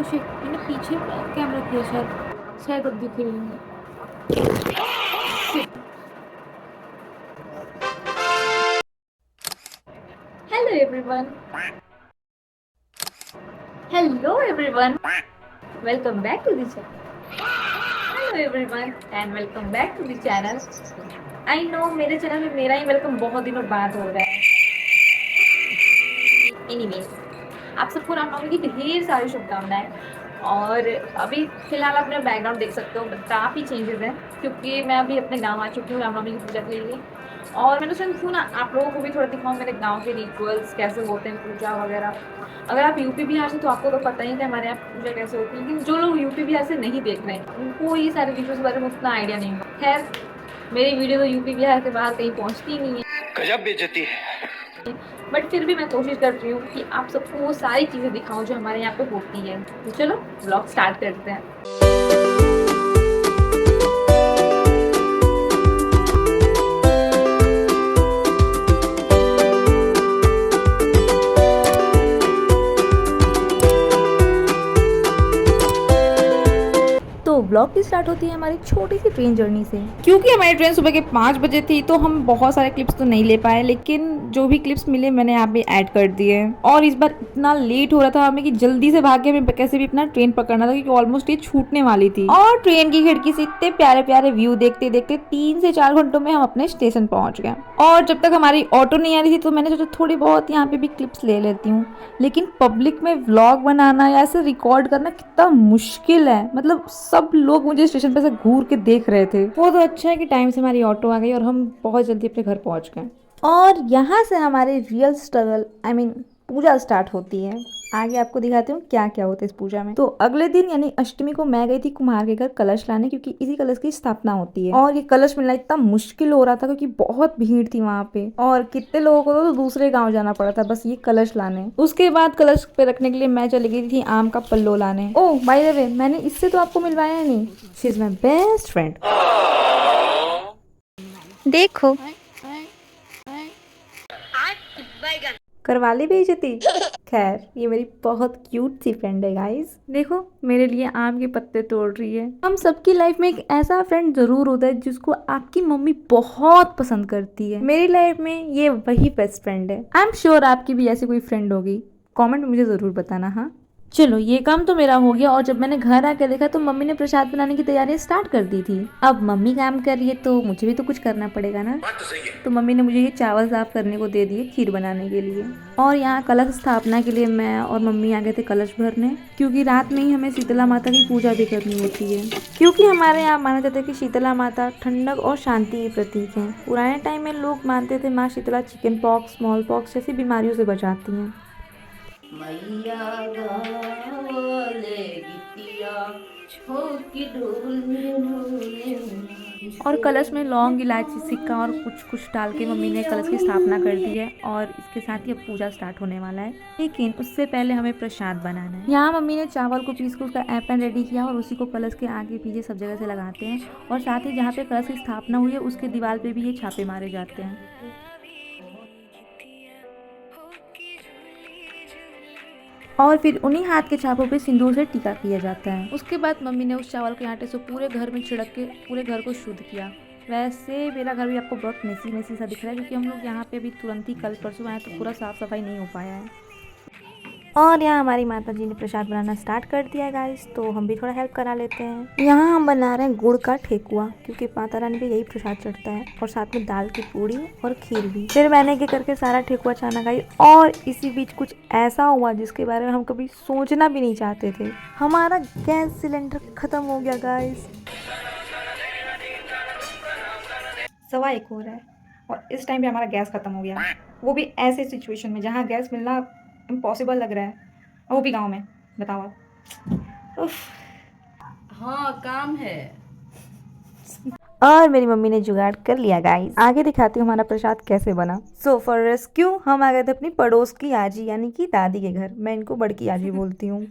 Oh shit, मैंने पीछे camera किया शायद, शायद अब दिख रही है। Hello everyone, hello everyone, welcome back to the channel. Hello everyone and welcome back to the channel. I know मेरे चैनल में मेरा ही वेलकम बहुत दिनों बाद हो रहा है। एनीवेज, आप सबको रामनवमी की ढेर सारी शुभकामनाएं। और अभी फिलहाल आप मेरा बैकग्राउंड देख सकते हो, काफ़ी चेंजेस हैं क्योंकि मैं अभी अपने गांव आ चुकी हूँ रामनवमी की पूजा के लिए। और मैंने सोचा क्यों ना आप लोगों को भी थोड़ा दिखाऊं मेरे गांव के रिचुअल्स कैसे होते हैं, पूजा वगैरह। अगर आप यूपी बिहार से तो आपको तो पता ही है कि हमारे यहाँ पूजा कैसे होती है, लेकिन जो लोग यूपी बिहार से नहीं देख रहे हैं उनको ये सारे रिचुअल्स के बारे में उतना आइडिया नहीं होगा। खैर, मेरी वीडियो तो यूपी बिहार के बाहर कहीं पहुँचती ही नहीं है, गजब बेइज्जती है। बट फिर भी मैं कोशिश कर रही हूँ कि आप सबको वो सारी चीज़ें दिखाऊं जो हमारे यहाँ पे होती है। तो चलो व्लॉग स्टार्ट करते हैं। तो व्लॉग की स्टार्ट होती है हमारी छोटी सी ट्रेन जर्नी से। क्योंकि हमारी ट्रेन सुबह के 5 बजे थी तो हम बहुत सारे क्लिप्स तो नहीं ले पाए, लेकिन जो भी क्लिप्स मिले मैंने यहाँ पे ऐड कर दिए। और इस बार इतना लेट हो रहा था हमें कि जल्दी से भाग के हमें कैसे भी अपना ट्रेन पकड़ना था क्योंकि ऑलमोस्ट ये छूटने वाली थी। और ट्रेन की खिड़की से इतने प्यारे प्यारे व्यू देखते देखते 3 से 4 घंटों में हम अपने स्टेशन पहुंच गए। और जब तक हमारी ऑटो नहीं आ रही थी तो मैंने सोचा थोड़ी बहुत यहाँ पे भी क्लिप्स ले लेती हूँ। लेकिन पब्लिक में व्लॉग बनाना या ऐसे रिकॉर्ड करना कितना मुश्किल है, मतलब सब लोग मुझे स्टेशन पे से घूर के देख रहे थे। वो तो अच्छा है कि टाइम से हमारी ऑटो आ गई और हम बहुत जल्दी अपने घर पहुंच गए। और यहाँ से हमारे रियल स्ट्रगल पूजा स्टार्ट होती है। आगे आपको दिखाती हूँ क्या क्या होता है इस पूजा में। तो अगले दिन यानी अष्टमी को मैं गई थी कुम्हार के घर कलश लाने, क्योंकि इसी कलश की स्थापना होती है। और ये कलश मिलना इतना मुश्किल हो रहा था क्योंकि बहुत भीड़ थी वहाँ पे, और कितने लोगों को तो दूसरे गाँव जाना पड़ा था बस ये कलश लाने। उसके बाद कलश पे रखने के लिए मैं चली गई थी आम का पल्लो लाने। ओ बाय द वे, मैंने इससे तो आपको मिलवाया नहीं, she is my best friend. देखो करवा ली बेइज्जती। खैर, ये मेरी बहुत क्यूट सी फ्रेंड है गाइस। देखो मेरे लिए आम के पत्ते तोड़ रही है। हम सबकी लाइफ में एक ऐसा फ्रेंड जरूर होता है जिसको आपकी मम्मी बहुत पसंद करती है। मेरी लाइफ में ये वही बेस्ट फ्रेंड है। आई एम श्योर आपकी भी ऐसी कोई फ्रेंड होगी, कमेंट में मुझे जरूर बताना। हाँ चलो, ये काम तो मेरा हो गया। और जब मैंने घर आके देखा तो मम्मी ने प्रसाद बनाने की तैयारी स्टार्ट कर दी थी। अब मम्मी काम कर रही है तो मुझे भी तो कुछ करना पड़ेगा ना। तो मम्मी ने मुझे ये चावल साफ करने को दे दिए खीर बनाने के लिए। और यहाँ कलश स्थापना के लिए मैं और मम्मी आ गए थे कलश भरने, क्योंकि रात में ही हमें शीतला माता की पूजा भी करनी होती है। क्योंकि हमारे यहाँ माना जाता है कि शीतला माता ठंडक और शांति के प्रतीक है। पुराने टाइम में लोग मानते थे माँ Shitala chicken pox, small pox जैसी बीमारियों से बचाती हैं। मैया गावले गीतिया छोकी और कलश में लौंग, इलायची, सिक्का और कुछ कुछ डाल के मम्मी ने कलश की स्थापना कर दी है। और इसके साथ ही अब पूजा स्टार्ट होने वाला है, लेकिन उससे पहले हमें प्रसाद बनाना है। यहाँ मम्मी ने चावल को पीस कर उसका एपन रेडी किया और उसी को कलश के आगे पीछे सब जगह से लगाते हैं। और साथ ही जहाँ पे कलश की स्थापना हुई है उसके दीवार पे भी ये छापे मारे जाते हैं। और फिर उन्हीं हाथ के छापों पे सिंदूर से टीका किया जाता है। उसके बाद मम्मी ने उस चावल के आटे से पूरे घर में छिड़क के पूरे घर को शुद्ध किया। वैसे मेरा घर भी आपको बहुत मेसी मेसी सा दिख रहा है क्योंकि हम लोग यहाँ पे अभी तुरंत ही कल परसों आए तो पूरा साफ सफाई नहीं हो पाया है। और यहाँ हमारी माता जी ने प्रसाद बनाना स्टार्ट कर दिया है गाइस, तो हम भी थोड़ा हेल्प करा लेते हैं। यहाँ हम बना रहे हैं गुड़ का ठेकुआ, क्योंकि माता रानी भी यही प्रसाद चढ़ता है, और साथ में दाल की पूड़ी और खीर भी। फिर मैंने के करके सारा ठेकुआ छाना गाइस। और इसी बीच कुछ ऐसा हुआ जिसके बारे में हम कभी सोचना भी नहीं चाहते थे। हमारा गैस सिलेंडर खत्म हो गया गाइस। 1:15 हो रहा है और इस टाइम पे हमारा गैस खत्म हो गया, वो भी ऐसे सिचुएशन में जहाँ गैस मिलना इम्पॉसिबल लग रहा है, और वो भी गांव में। बताओ आप। उफ। हाँ काम है। और मेरी मम्मी ने जुगाड़ कर लिया गाइस। आगे दिखाती हूँ हमारा प्रसाद कैसे बना। सो फॉर रेस्क्यू हम आ गए थे अपनी पड़ोस की आजी यानी कि दादी के घर। मैं इनको बड़की आजी बोलती हूँ।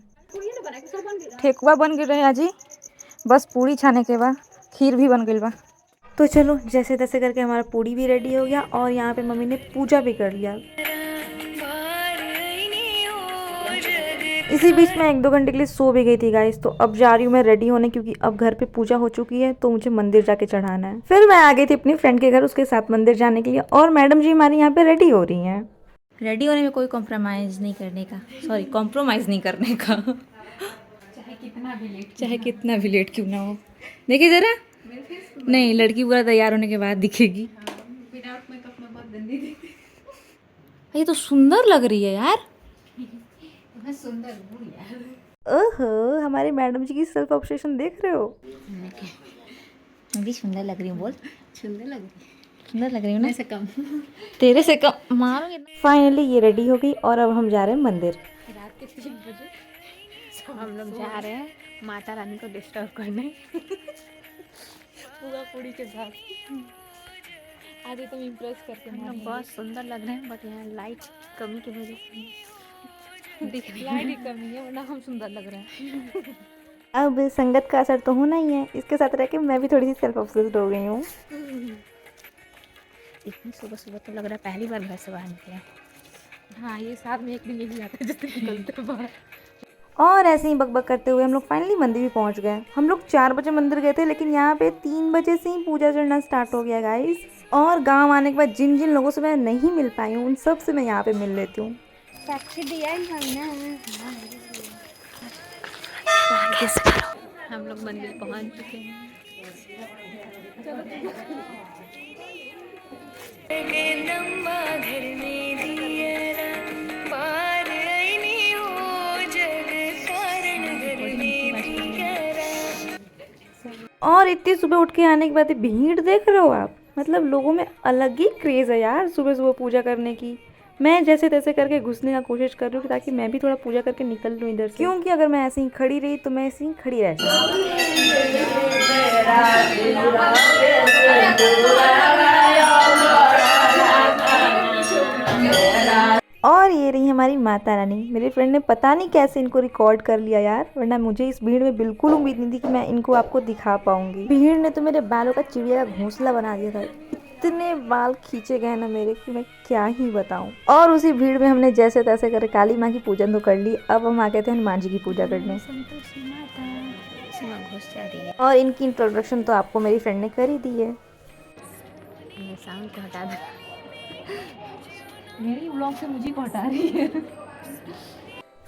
ठेकुआ बन गए रहे आजी, बस पूड़ी छाने के बाद खीर भी बन गई बा। तो चलो जैसे तैसे करके हमारा पूड़ी भी रेडी हो गया और यहाँ पे मम्मी ने पूजा भी कर लिया। इसी बीच में 1-2 घंटे के लिए सो भी गई थी गाइस। तो अब जा रही हूँ मैं रेडी होने, क्योंकि अब घर पे पूजा हो चुकी है तो मुझे मंदिर जाके चढ़ाना है। फिर मैं आ गई थी अपनी फ्रेंड के घर उसके साथ मंदिर जाने के लिए, और मैडम जी हमारी यहाँ पे रेडी हो रही हैं। रेडी होने में कोई कॉम्प्रोमाइज़ नहीं करने का, सॉरी कॉम्प्रोमाइज़ नहीं करने का, चाहे कितना भी लेट क्यों ना हो। देखिए ज़रा, नहीं लड़की पूरा तैयार होने के बाद दिखेगी। विदाउट मेकअप में बहुत गंदी दिखती ये तो सुंदर लग रही है यार। है। मैं सुंदर हूँ यार। ओहो, हमारी मैडम जी की सेल्फ ऑब्सेशन देख रहे हो। मैं भी सुंदर लग रही हूँ, बोल। सुंदर लग रही सुंदर लग रही हूँ ना, है से कम। तेरे से कम मारोगे। फाइनली ये रेडी हो गई और अब हम जा रहे हैं मंदिर। रात के 3 बजे हम लोग जा रहे हैं माता रानी को डिस्टर्ब करने पूरा पूरी के साथ आधे तुम इम्प्रेस करके हम लोग बहुत सुंदर लग रहे हैं, बट यहाँ लाइट कमी की वजह से दिख रही लाइट ही कमी है, वरना हम सुंदर लग रहे हैं। अब संगत का असर तो होना ही है, इसके साथ रह के मैं भी थोड़ी सी सेल्फ ऑब्सेस्ड हो गई हूँ। इतनी सुबह सुबह तो लग रहा है पहली बार घर से बाहर निकले। हाँ, ये साथ में एक दिन यही आता है जिस दिन निकलते बाहर। और ऐसे ही बकबक करते हुए हम लोग फाइनली मंदिर भी पहुंच गए। हम लोग 4 बजे मंदिर गए थे, लेकिन यहाँ पे 3 बजे से ही पूजा चढ़ना स्टार्ट हो गया गाइस। और गांव आने के बाद जिन जिन लोगों से मैं नहीं मिल पाई हूँ उन सब से मैं यहाँ पे मिल लेती हूँ। हम लोग मंदिर पहुँच चुके हैं। और इतनी सुबह उठ के आने के बाद भीड़ देख रहे हो आप, मतलब लोगों में अलग ही क्रेज़ है यार सुबह सुबह पूजा करने की। मैं जैसे तैसे करके घुसने का कोशिश कर रही हूँ ताकि मैं भी थोड़ा पूजा करके निकल लूँ इधर से, क्योंकि अगर मैं ऐसे ही खड़ी रही तो मैं ऐसे ही खड़ी रह और ये रही हमारी माता रानी। मेरी फ्रेंड ने पता नहीं कैसे इनको रिकॉर्ड कर लिया यार, वरना मुझे इस भीड़ में बिल्कुल उम्मीद नहीं थी कि मैं इनको आपको दिखा पाऊंगी। भीड़ ने तो मेरे बालों का चिड़िया का घोंसला बना दिया था। इतने बाल खींचे गए ना मेरे कि मैं क्या ही बताऊं। और उसी भीड़ में हमने जैसे तैसे कर काली माँ की पूजन तो कर ली। अब हम आ गए थे हनुमान जी की पूजा करने। और इनकी इंट्रोडक्शन तो आपको मेरी फ्रेंड ने कर ही दी है। साउंड को हटा दो। मेरी व्लॉग से मुझे को हटा रही है।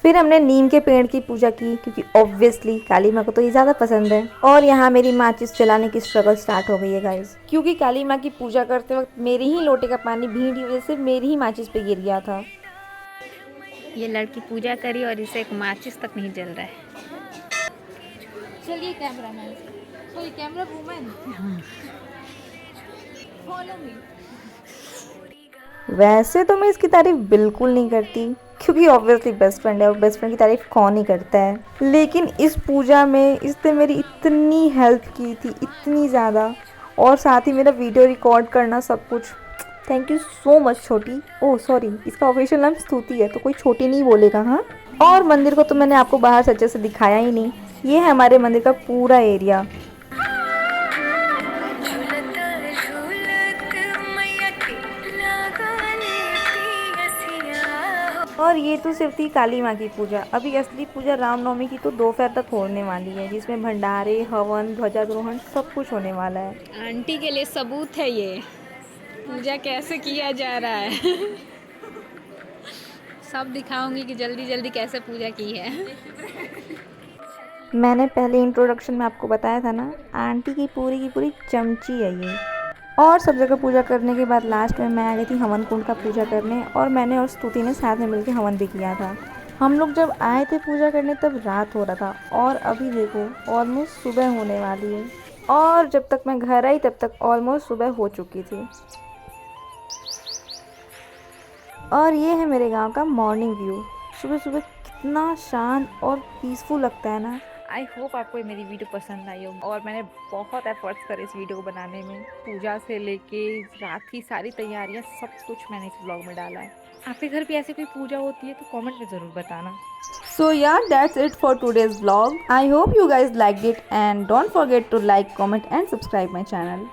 फिर हमने नीम के पेड़ की पूजा की, क्योंकि ऑब्वियसली काली माँ को तो ये ज़्यादा पसंद है। और यहाँ मेरी माचिस चलाने की स्ट्रगल स्टार्ट हो गई है गाइस, क्योंकि काली माँ की पूजा करते वक्त मेरे ही लोटे का पानी भीड़ की वजह से मेरी ही माचिस पे गिर गया था। ये लड़की पूजा करी और इसे एक माचिस तक नहीं जल रहा है। चलिए camera man, sorry camera woman, follow me. वैसे तो मैं इसकी तारीफ बिल्कुल नहीं करती, क्योंकि ऑब्वियसली बेस्ट फ्रेंड है और बेस्ट फ्रेंड की तारीफ कौन ही करता है। लेकिन इस पूजा में इसने मेरी इतनी हेल्प की थी, इतनी ज़्यादा, और साथ ही मेरा वीडियो रिकॉर्ड करना सब कुछ। थैंक यू सो मच छोटी। ओह सॉरी, इसका ऑफिशियल नाम स्तुति है तो कोई छोटी नहीं बोलेगा। हाँ, और मंदिर को तो मैंने आपको बाहर से अच्छे से दिखाया ही नहीं। ये है हमारे मंदिर का पूरा एरिया। और ये तो सिर्फ थी काली माँ की पूजा। अभी असली पूजा रामनवमी की तो दोपहर तक होने वाली है, जिसमें भंडारे, हवन, ध्वजारोहण सब कुछ होने वाला है। आंटी के लिए सबूत है ये पूजा कैसे किया जा रहा है। सब दिखाऊंगी कि जल्दी जल्दी कैसे पूजा की है। मैंने पहले इंट्रोडक्शन में आपको बताया था ना, आंटी की पूरी चमची है ये। और सब जगह पूजा करने के बाद लास्ट में मैं आ गई थी हवन कुंड का पूजा करने, और मैंने और स्तुति ने साथ में मिलकर हवन भी किया था। हम लोग जब आए थे पूजा करने तब रात हो रहा था, और अभी देखो ऑलमोस्ट सुबह होने वाली है। और जब तक मैं घर आई तब तक ऑलमोस्ट सुबह हो चुकी थी। और ये है मेरे गांव का मॉर्निंग व्यू। सुबह सुबह कितना शांत और पीसफुल लगता है ना। आई होप आपको मेरी वीडियो पसंद आई हो, और मैंने बहुत एफर्ट्स करे इस वीडियो को बनाने में। पूजा से लेके रात की सारी तैयारियां सब कुछ मैंने इस ब्लॉग में डाला है। आपके घर पे ऐसी कोई पूजा होती है तो कमेंट में ज़रूर बताना। So yeah, that's it for today's vlog. I hope you guys liked it, and don't forget to like, comment and subscribe my channel.